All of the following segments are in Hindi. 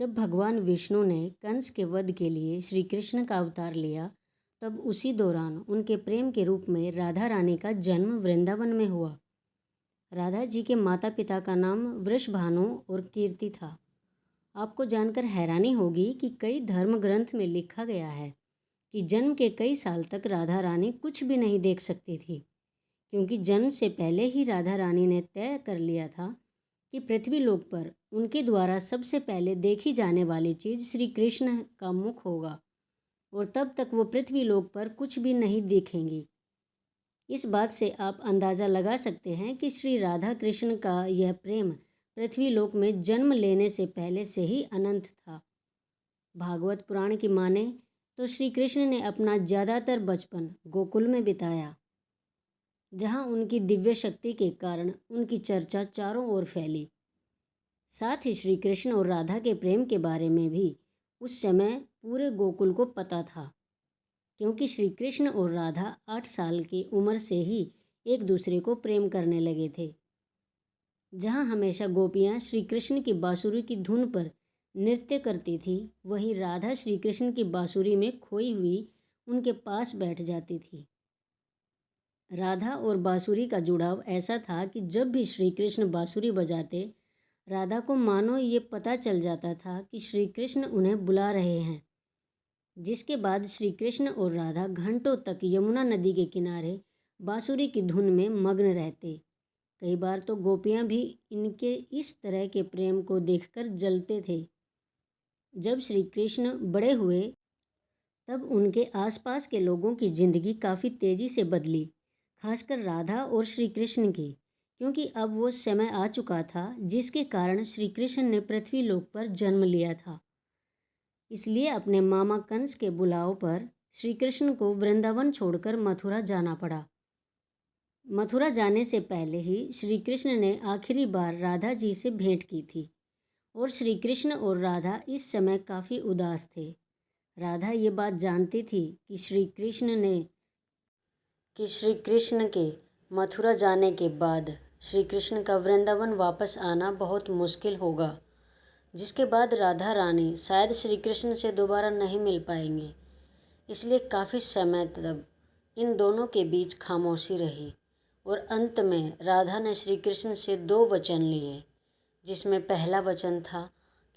जब भगवान विष्णु ने कंस के वध के लिए श्री कृष्ण का अवतार लिया, तब उसी दौरान उनके प्रेम के रूप में राधा रानी का जन्म वृंदावन में हुआ। राधा जी के माता पिता का नाम वृषभानु और कीर्ति था। आपको जानकर हैरानी होगी कि कई धर्म ग्रंथ में लिखा गया है कि जन्म के कई साल तक राधा रानी कुछ भी नहीं देख सकती थी, क्योंकि जन्म से पहले ही राधा रानी ने तय कर लिया था कि पृथ्वीलोक पर उनके द्वारा सबसे पहले देखी जाने वाली चीज़ श्री कृष्ण का मुख होगा और तब तक वो पृथ्वीलोक पर कुछ भी नहीं देखेंगी। इस बात से आप अंदाज़ा लगा सकते हैं कि श्री राधा कृष्ण का यह प्रेम पृथ्वीलोक में जन्म लेने से पहले से ही अनंत था। भागवत पुराण की माने तो श्री कृष्ण ने अपना ज़्यादातर बचपन गोकुल में बिताया, जहाँ उनकी दिव्य शक्ति के कारण उनकी चर्चा चारों ओर फैली। साथ ही श्री कृष्ण और राधा के प्रेम के बारे में भी उस समय पूरे गोकुल को पता था, क्योंकि श्री कृष्ण और राधा 8 साल की उम्र से ही एक दूसरे को प्रेम करने लगे थे। जहाँ हमेशा गोपियाँ श्री कृष्ण की बांसुरी की धुन पर नृत्य करती थी, वहीं राधा श्री कृष्ण की बांसुरी में खोई हुई उनके पास बैठ जाती थी। राधा और बांसुरी का जुड़ाव ऐसा था कि जब भी श्री कृष्ण बांसुरी बजाते, राधा को मानो ये पता चल जाता था कि श्री कृष्ण उन्हें बुला रहे हैं। जिसके बाद श्री कृष्ण और राधा घंटों तक यमुना नदी के किनारे बांसुरी की धुन में मग्न रहते। कई बार तो गोपियाँ भी इनके इस तरह के प्रेम को देखकर जलते थे। जब श्री कृष्ण बड़े हुए, तब उनके आसपास के लोगों की जिंदगी काफ़ी तेज़ी से बदली, खासकर राधा और श्री कृष्ण की, क्योंकि अब वो समय आ चुका था जिसके कारण श्री कृष्ण ने पृथ्वीलोक पर जन्म लिया था। इसलिए अपने मामा कंस के बुलाव पर श्री कृष्ण को वृंदावन छोड़कर मथुरा जाना पड़ा। मथुरा जाने से पहले ही श्री कृष्ण ने आखिरी बार राधा जी से भेंट की थी और श्री कृष्ण और राधा इस समय काफ़ी उदास थे। राधा ये बात जानती थी कि श्री कृष्ण के मथुरा जाने के बाद श्री कृष्ण का वृंदावन वापस आना बहुत मुश्किल होगा, जिसके बाद राधा रानी शायद श्री कृष्ण से दोबारा नहीं मिल पाएंगे। इसलिए काफ़ी समय तक इन दोनों के बीच खामोशी रही और अंत में राधा ने श्री कृष्ण से 2 वचन लिए, जिसमें पहला वचन था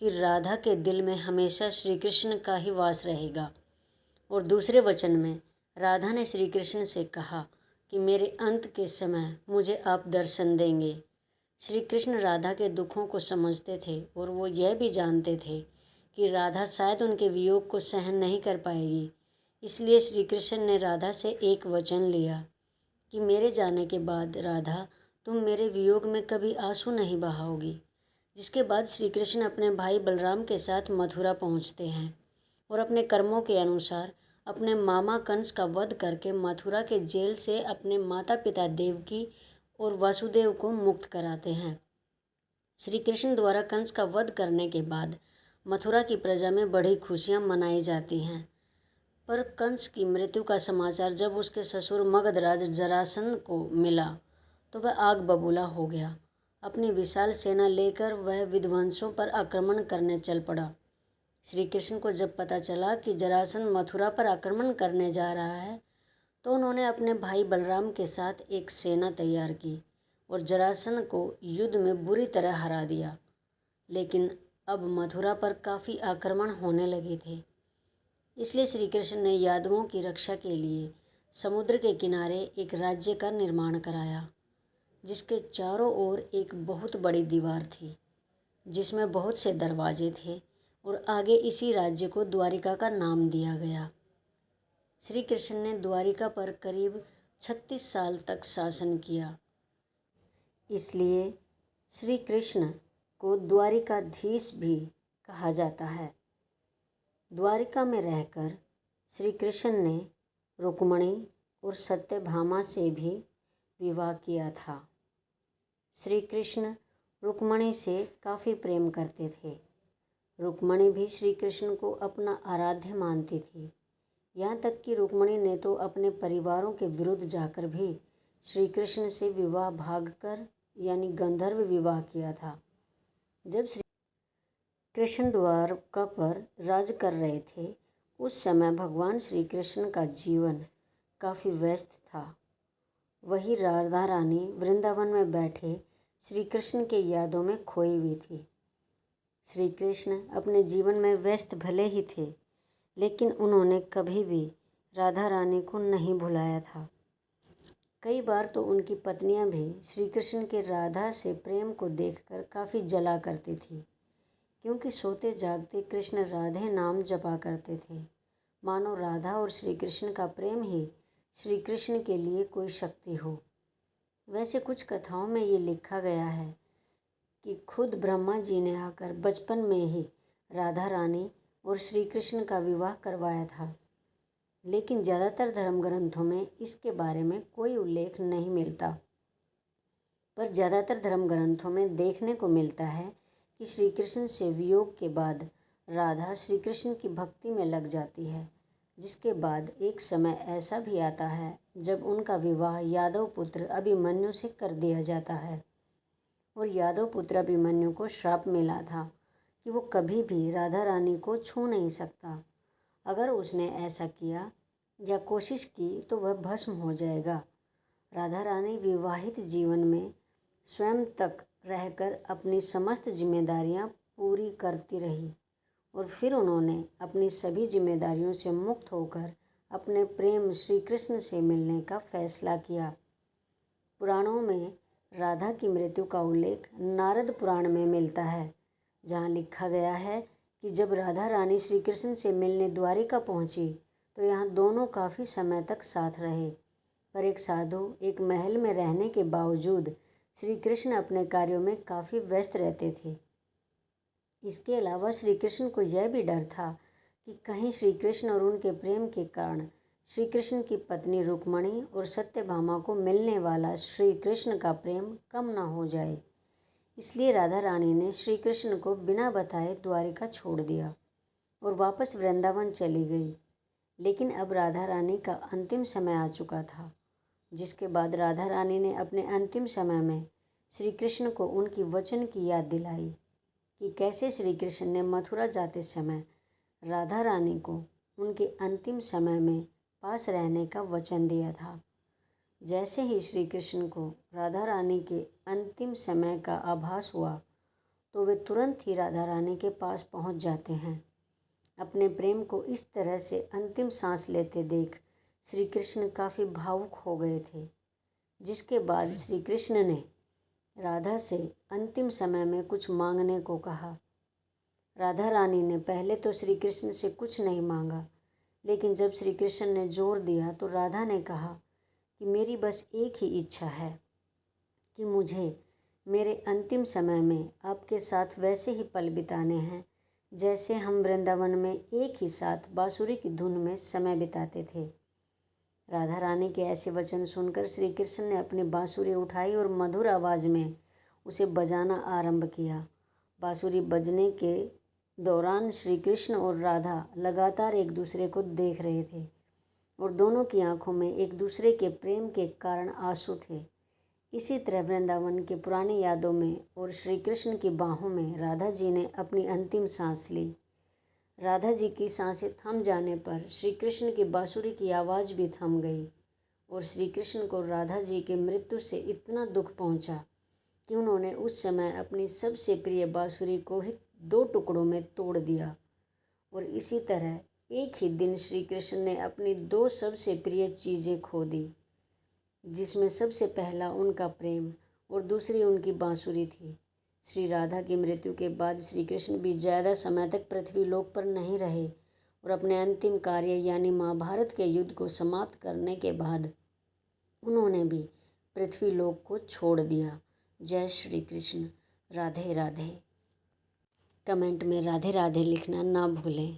कि राधा के दिल में हमेशा श्री कृष्ण का ही वास रहेगा, और दूसरे वचन में राधा ने श्री कृष्ण से कहा कि मेरे अंत के समय मुझे आप दर्शन देंगे। श्री कृष्ण राधा के दुखों को समझते थे और वो यह भी जानते थे कि राधा शायद उनके वियोग को सहन नहीं कर पाएगी। इसलिए श्री कृष्ण ने राधा से एक वचन लिया कि मेरे जाने के बाद राधा, तुम मेरे वियोग में कभी आंसू नहीं बहाओगी। जिसके बाद श्री कृष्ण अपने भाई बलराम के साथ मथुरा पहुंचते हैं और अपने कर्मों के अनुसार अपने मामा कंस का वध करके मथुरा के जेल से अपने माता पिता देवकी और वासुदेव को मुक्त कराते हैं। श्री कृष्ण द्वारा कंस का वध करने के बाद मथुरा की प्रजा में बड़ी खुशियां मनाई जाती हैं, पर कंस की मृत्यु का समाचार जब उसके ससुर मगधराज जरासंध को मिला तो वह आग बबूला हो गया। अपनी विशाल सेना लेकर वह विध्वंसों पर आक्रमण करने चल पड़ा। श्री कृष्ण को जब पता चला कि जरासंध मथुरा पर आक्रमण करने जा रहा है, तो उन्होंने अपने भाई बलराम के साथ एक सेना तैयार की और जरासंध को युद्ध में बुरी तरह हरा दिया। लेकिन अब मथुरा पर काफ़ी आक्रमण होने लगे थे, इसलिए श्री कृष्ण ने यादवों की रक्षा के लिए समुद्र के किनारे एक राज्य का निर्माण कराया, जिसके चारों ओर एक बहुत बड़ी दीवार थी, जिसमें बहुत से दरवाजे थे, और आगे इसी राज्य को द्वारिका का नाम दिया गया। श्री कृष्ण ने द्वारिका पर करीब 36 साल तक शासन किया, इसलिए श्री कृष्ण को द्वारिकाधीश भी कहा जाता है। द्वारिका में रहकर श्री कृष्ण ने रुक्मणी और सत्यभामा से भी विवाह किया था। श्री कृष्ण रुक्मणी से काफ़ी प्रेम करते थे। रुक्मणी भी श्री कृष्ण को अपना आराध्य मानती थी। यहाँ तक कि रुक्मणी ने तो अपने परिवारों के विरुद्ध जाकर भी श्री कृष्ण से विवाह भागकर यानी गंधर्व विवाह किया था। कृष्ण द्वारका पर राज कर रहे थे। उस समय भगवान श्री कृष्ण का जीवन काफ़ी व्यस्त था। वही राधा रानी वृंदावन में बैठे श्री कृष्ण के यादों में खोई हुई थी। श्री कृष्ण अपने जीवन में व्यस्त भले ही थे, लेकिन उन्होंने कभी भी राधा रानी को नहीं भुलाया था। कई बार तो उनकी पत्नियां भी श्री कृष्ण के राधा से प्रेम को देखकर काफ़ी जला करती थी, क्योंकि सोते जागते कृष्ण राधे नाम जपा करते थे, मानो राधा और श्री कृष्ण का प्रेम ही श्री कृष्ण के लिए कोई शक्ति हो। वैसे कुछ कथाओं में ये लिखा गया है कि खुद ब्रह्मा जी ने आकर बचपन में ही राधा रानी और श्री कृष्ण का विवाह करवाया था, लेकिन ज़्यादातर धर्म ग्रंथों में इसके बारे में कोई उल्लेख नहीं मिलता। पर ज़्यादातर धर्म ग्रंथों में देखने को मिलता है कि श्री कृष्ण से वियोग के बाद राधा श्री कृष्ण की भक्ति में लग जाती है, जिसके बाद एक समय ऐसा भी आता है जब उनका विवाह यादव पुत्र अभिमन्यु से कर दिया जाता है। और यादव पुत्र अभिमन्यु को श्राप मिला था कि वो कभी भी राधा रानी को छू नहीं सकता। अगर उसने ऐसा किया या कोशिश की तो वह भस्म हो जाएगा। राधा रानी विवाहित जीवन में स्वयं तक रहकर अपनी समस्त जिम्मेदारियां पूरी करती रही और फिर उन्होंने अपनी सभी जिम्मेदारियों से मुक्त होकर अपने प्रेम श्री कृष्ण से मिलने का फैसला किया। पुराणों में राधा की मृत्यु का उल्लेख नारद पुराण में मिलता है, जहाँ लिखा गया है कि जब राधा रानी श्री कृष्ण से मिलने द्वारिका पहुँची तो यहाँ दोनों काफ़ी समय तक साथ रहे। पर एक साधु एक महल में रहने के बावजूद श्री कृष्ण अपने कार्यों में काफ़ी व्यस्त रहते थे। इसके अलावा श्री कृष्ण को यह भी डर था कि कहीं श्री कृष्ण और उनके प्रेम के कारण श्री कृष्ण की पत्नी रुक्मणी और सत्यभामा को मिलने वाला श्री कृष्ण का प्रेम कम न हो जाए। इसलिए राधा रानी ने श्री कृष्ण को बिना बताए द्वारिका छोड़ दिया और वापस वृंदावन चली गई। लेकिन अब राधा रानी का अंतिम समय आ चुका था, जिसके बाद राधा रानी ने अपने अंतिम समय में श्री कृष्ण को उनकी वचन की याद दिलाई कि कैसे श्री कृष्ण ने मथुरा जाते समय राधा रानी को उनके अंतिम समय में पास रहने का वचन दिया था। जैसे ही श्री कृष्ण को राधा रानी के अंतिम समय का आभास हुआ तो वे तुरंत ही राधा रानी के पास पहुंच जाते हैं। अपने प्रेम को इस तरह से अंतिम सांस लेते देख श्री कृष्ण काफ़ी भावुक हो गए थे, जिसके बाद श्री कृष्ण ने राधा से अंतिम समय में कुछ मांगने को कहा। राधा रानी ने पहले तो श्री कृष्ण से कुछ नहीं मांगा, लेकिन जब श्री कृष्ण ने जोर दिया तो राधा ने कहा कि मेरी बस एक ही इच्छा है कि मुझे मेरे अंतिम समय में आपके साथ वैसे ही पल बिताने हैं जैसे हम वृंदावन में एक ही साथ बांसुरी की धुन में समय बिताते थे। राधा रानी के ऐसे वचन सुनकर श्री कृष्ण ने अपनी बांसुरी उठाई और मधुर आवाज़ में उसे बजाना आरंभ किया। बांसुरी बजने के दौरान श्री कृष्ण और राधा लगातार एक दूसरे को देख रहे थे और दोनों की आंखों में एक दूसरे के प्रेम के कारण आंसू थे। इसी तरह वृंदावन के पुरानी यादों में और श्री कृष्ण की बाहों में राधा जी ने अपनी अंतिम सांस ली। राधा जी की सांसें थम जाने पर श्री कृष्ण की बांसुरी की आवाज़ भी थम गई और श्री कृष्ण को राधा जी के मृत्यु से इतना दुख पहुंचा कि उन्होंने उस समय अपनी सबसे प्रिय बांसुरी को ही 2 टुकड़ों में तोड़ दिया। और इसी तरह एक ही दिन श्री कृष्ण ने अपनी 2 सबसे प्रिय चीज़ें खो दी, जिसमें सबसे पहला उनका प्रेम और दूसरी उनकी बांसुरी थी। श्री राधा की मृत्यु के बाद श्री कृष्ण भी ज़्यादा समय तक पृथ्वी लोक पर नहीं रहे और अपने अंतिम कार्य यानी महाभारत के युद्ध को समाप्त करने के बाद उन्होंने भी पृथ्वी लोक को छोड़ दिया। जय श्री कृष्ण। राधे राधे। कमेंट में राधे राधे लिखना ना भूलें।